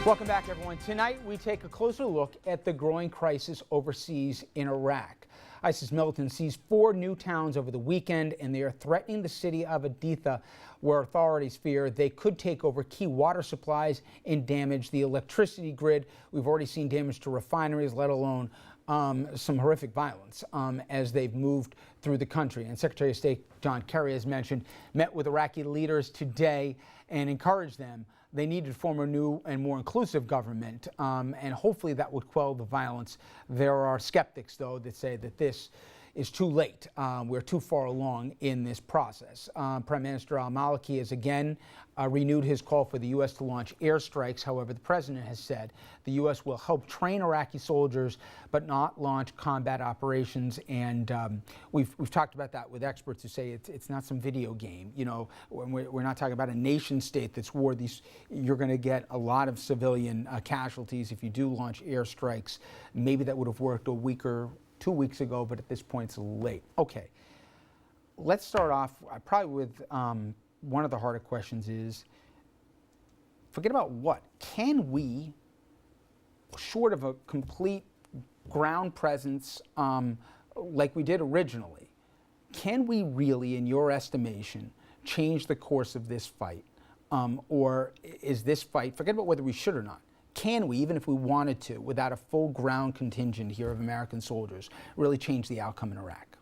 Welcome back, everyone. Tonight, we take a closer look at the growing crisis overseas in Iraq. ISIS militants seized 4 new towns over the weekend, and they are threatening the city of Aditha, where authorities fear they could take over key water supplies and damage the electricity grid. We've already seen damage to refineries, let alone some horrific violence as they've moved through the country. And Secretary of State John Kerry, as mentioned, met with Iraqi leaders today and encouraged them. They need to form a new and more inclusive government, and hopefully that would quell the violence. There are skeptics, though, that say that this is too late. We're too far along in this process. Prime Minister al-Maliki has again renewed his call for the U.S. to launch airstrikes. However, the president has said the U.S. will help train Iraqi soldiers, but not launch combat operations. And we've talked about that with experts who say it's not some video game. You know, we're not talking about a nation state that's war. You're going to get a lot of civilian casualties if you do launch airstrikes. Maybe that would have worked a week or 2 weeks ago, but at this point it's late. Okay, let's start off probably with one of the harder questions is, forget about what, can we, short of a complete ground presence like we did originally, can we really, in your estimation, change the course of this fight? Or is this fight, forget about whether we should or not, can we, even if we wanted to, without a full ground contingent here of American soldiers, really change the outcome in Iraq?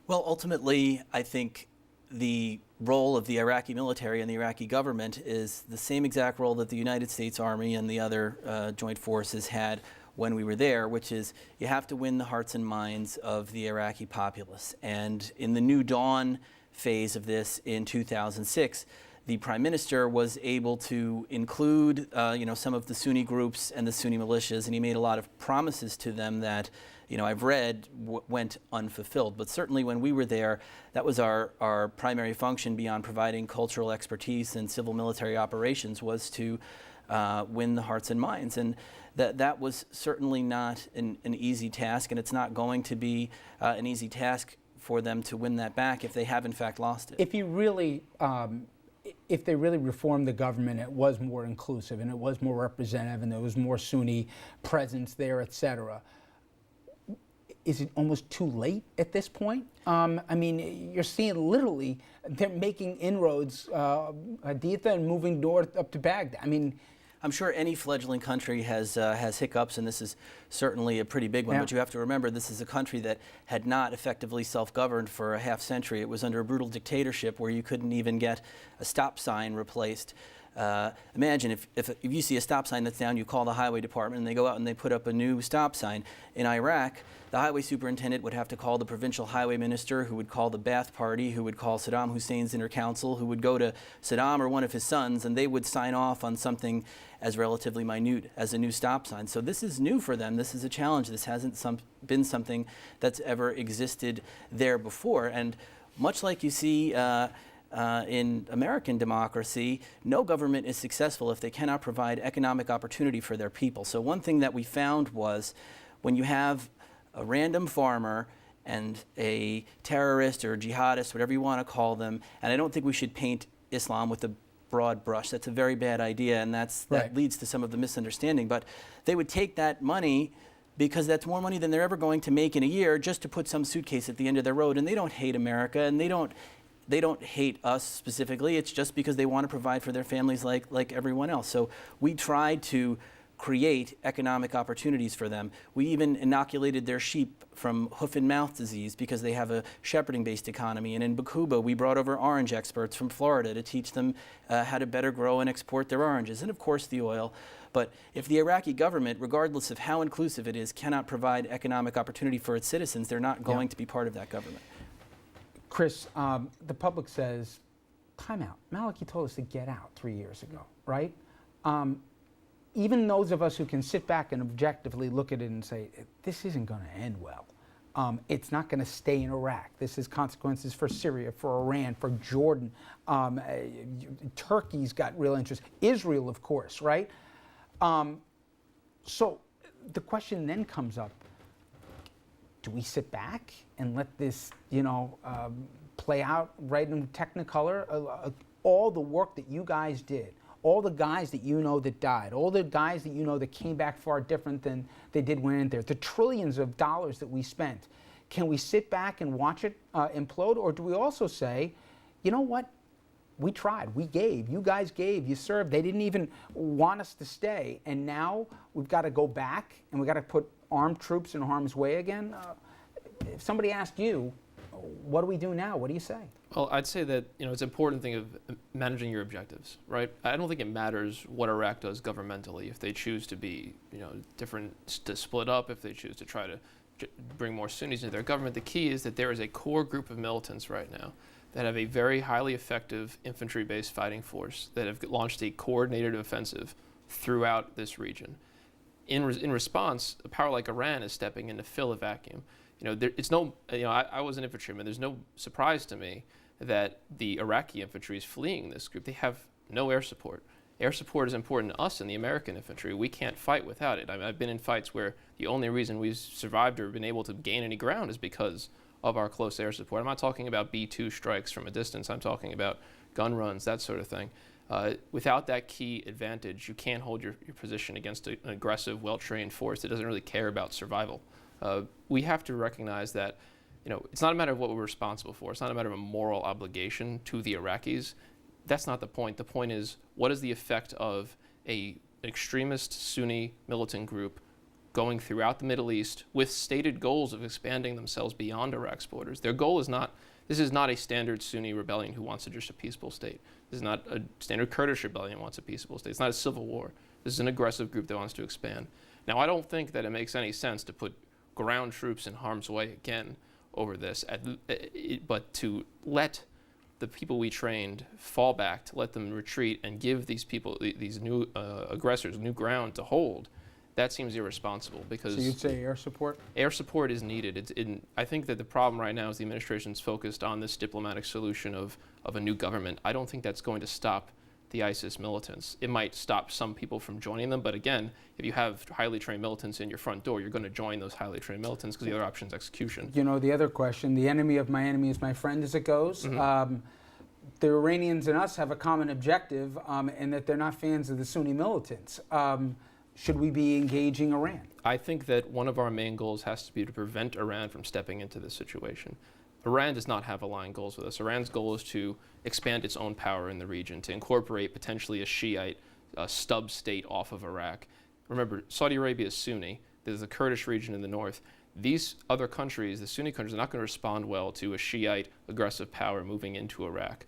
Well, ultimately, I think the role of the Iraqi military and the Iraqi government is the same exact role that the United States Army and the other joint forces had when we were there, which is you have to win the hearts and minds of the Iraqi populace. And in the New Dawn phase of this in 2006, the Prime Minister was able to include some of the Sunni groups and the Sunni militias, and he made a lot of promises to them that, I've read went unfulfilled. But certainly when we were there, that was our primary function beyond providing cultural expertise and civil military operations, was to win the hearts and minds. And that was certainly not an easy task, and it's not going to be an easy task for them to win that back if they have in fact lost it. If they really reformed the government, it was more inclusive and it was more representative and there was more Sunni presence there, et cetera, is it almost too late at this point? I mean, you're seeing literally they're making inroads, Haditha, and moving north up to Baghdad. I mean, I'm sure any fledgling country has hiccups, and this is certainly a pretty big one. Yeah. But you have to remember, this is a country that had not effectively self-governed for a half century. It was under a brutal dictatorship where you couldn't even get a stop sign replaced. Imagine if you see a stop sign that's down, you call the highway department, and they go out and they put up a new stop sign. In Iraq, the highway superintendent would have to call the provincial highway minister, who would call the Ba'ath Party, who would call Saddam Hussein's inner council, who would go to Saddam or one of his sons, and they would sign off on something as relatively minute as a new stop sign. So this is new for them. This is a challenge. This hasn't been something that's ever existed there before. And much like you see in American democracy, no government is successful if they cannot provide economic opportunity for their people. So one thing that we found was when you have a random farmer and a terrorist or jihadist, whatever you want to call them, and I don't think we should paint Islam with a broad brush. That's a very bad idea, and that leads to some of the misunderstanding. But they would take that money, because that's more money than they're ever going to make in a year, just to put some suitcase at the end of their road. And they don't hate America, and they don't hate us specifically. It's just because they want to provide for their families like everyone else. So we tried to create economic opportunities for them. We even inoculated their sheep from hoof and mouth disease because they have a shepherding-based economy. And in Bakuba, we brought over orange experts from Florida to teach them how to better grow and export their oranges, and of course the oil. But if the Iraqi government, regardless of how inclusive it is, cannot provide economic opportunity for its citizens, they're not going to be part of that government. Chris, the public says, time out. Maliki told us to get out 3 years ago, right? Even those of us who can sit back and objectively look at it and say, this isn't going to end well. It's not going to stay in Iraq. This has consequences for Syria, for Iran, for Jordan. Turkey's got real interest. Israel, of course, right? So the question then comes up, do we sit back and let this, play out right in Technicolor? All the work that you guys did, all the guys that you know that died, all the guys that you know that came back far different than they did when in there, the trillions of dollars that we spent, can we sit back and watch it implode? Or do we also say, you know what? We tried, we gave, you guys gave, you served, they didn't even want us to stay, and now we've got to go back and we've got to put armed troops in harm's way again? If somebody asked you, what do we do now? What do you say? Well, I'd say that it's an important thing of managing your objectives, right? I don't think it matters what Iraq does governmentally. If they choose to be, different, to split up, if they choose to try to bring more Sunnis into their government, the key is that there is a core group of militants right now that have a very highly effective infantry-based fighting force that have launched a coordinated offensive throughout this region. In response, a power like Iran is stepping in to fill a vacuum. I was an infantryman. There's no surprise to me that the Iraqi infantry is fleeing this group. They have no air support. Air support is important to us in the American infantry. We can't fight without it. I've been in fights where the only reason we've survived or been able to gain any ground is because of our close air support. I'm not talking about B-2 strikes from a distance. I'm talking about gun runs, that sort of thing. Without that key advantage, you can't hold your position against an aggressive, well-trained force that doesn't really care about survival. We have to recognize that it's not a matter of what we're responsible for. It's not a matter of a moral obligation to the Iraqis. That's not the point. The point is, what is the effect of an extremist Sunni militant group going throughout the Middle East with stated goals of expanding themselves beyond Iraq's borders? Their goal is not, this is not a standard Sunni rebellion who wants just a peaceful state. This is not a standard Kurdish rebellion who wants a peaceful state. It's not a civil war. This is an aggressive group that wants to expand. Now, I don't think that it makes any sense to put ground troops in harm's way again over this, but to let the people we trained fall back, to let them retreat and give these people, these new aggressors, new ground to hold, that seems irresponsible. Because so you'd say air support? Air support is needed. I think that the problem right now is the administration's focused on this diplomatic solution of a new government. I don't think that's going to stop the ISIS militants. It might stop some people from joining them, but again, if you have highly trained militants in your front door, you're going to join those highly trained militants because the other option is execution. The other question, the enemy of my enemy is my friend, as it goes. Mm-hmm. The Iranians and us have a common objective, in that they're not fans of the Sunni militants. Should we be engaging Iran? I think that one of our main goals has to be to prevent Iran from stepping into this situation. Iran does not have aligned goals with us. Iran's goal is to expand its own power in the region, to incorporate potentially a Shiite stub state off of Iraq. Remember, Saudi Arabia is Sunni. There's the Kurdish region in the north. These other countries, the Sunni countries, are not going to respond well to a Shiite aggressive power moving into Iraq.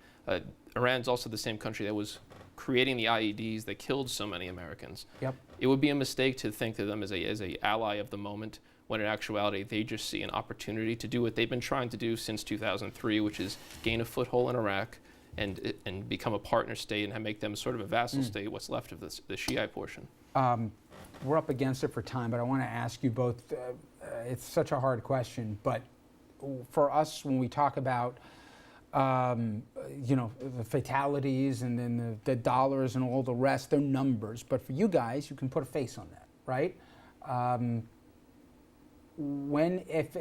Iran's also the same country that was creating the IEDs that killed so many Americans. Yep. It would be a mistake to think of them as a ally of the moment, when in actuality they just see an opportunity to do what they've been trying to do since 2003, which is gain a foothold in Iraq and become a partner state and make them sort of a vassal state, what's left of the Shiite portion. We're up against it for time, but I want to ask you both, it's such a hard question, but for us, when we talk about the fatalities and then the dollars and all the rest, they're numbers, but for you guys, you can put a face on that, right? If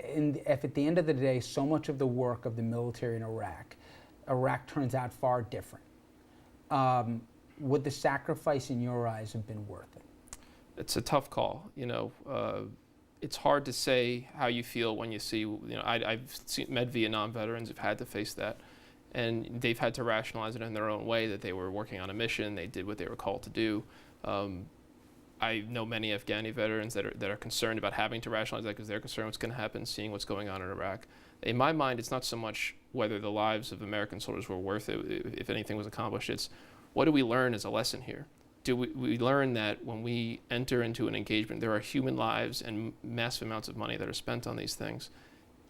at the end of the day, so much of the work of the military in Iraq turns out far different, would the sacrifice in your eyes have been worth it? It's a tough call. It's hard to say how you feel when you see, I've met Vietnam veterans who've had to face that, and they've had to rationalize it in their own way, that they were working on a mission, they did what they were called to do. I know many Afghani veterans that are concerned about having to rationalize that because they're concerned what's going to happen, seeing what's going on in Iraq. In my mind, it's not so much whether the lives of American soldiers were worth it, if anything was accomplished. It's what do we learn as a lesson here? Do we learn that when we enter into an engagement, there are human lives and massive amounts of money that are spent on these things.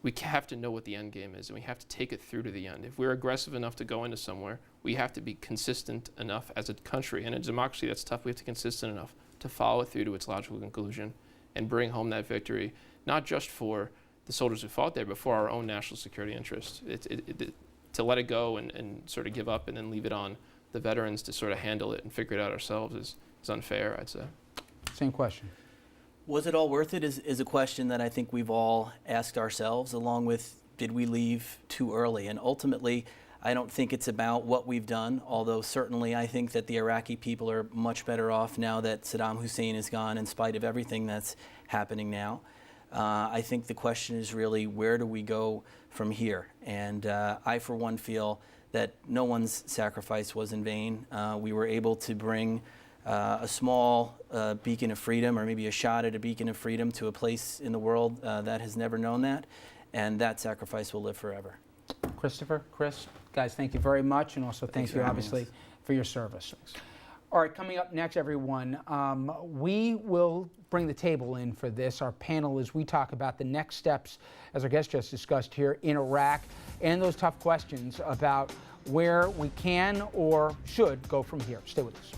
We have to know what the end game is, and we have to take it through to the end. If we're aggressive enough to go into somewhere, we have to be consistent enough as a country. And in a democracy, that's tough. We have to be consistent enough to follow it through to its logical conclusion and bring home that victory, not just for the soldiers who fought there, but for our own national security interests. To let it go and sort of give up and then leave it on the veterans to sort of handle it and figure it out ourselves is unfair, I'd say. Same question. Was it all worth it is a question that I think we've all asked ourselves, along with did we leave too early? And ultimately, I don't think it's about what we've done, although certainly I think that the Iraqi people are much better off now that Saddam Hussein is gone, in spite of everything that's happening now. I think the question is really, where do we go from here? And I, for one, feel that no one's sacrifice was in vain. We were able to bring a small beacon of freedom, or maybe a shot at a beacon of freedom, to a place in the world that has never known that, and that sacrifice will live forever. Christopher, Chris, guys, thank you very much, and also thank you, obviously, for your service. All right, coming up next, everyone, we will bring the table in for this, our panel, as we talk about the next steps, as our guest just discussed here, in Iraq, and those tough questions about where we can or should go from here. Stay with us.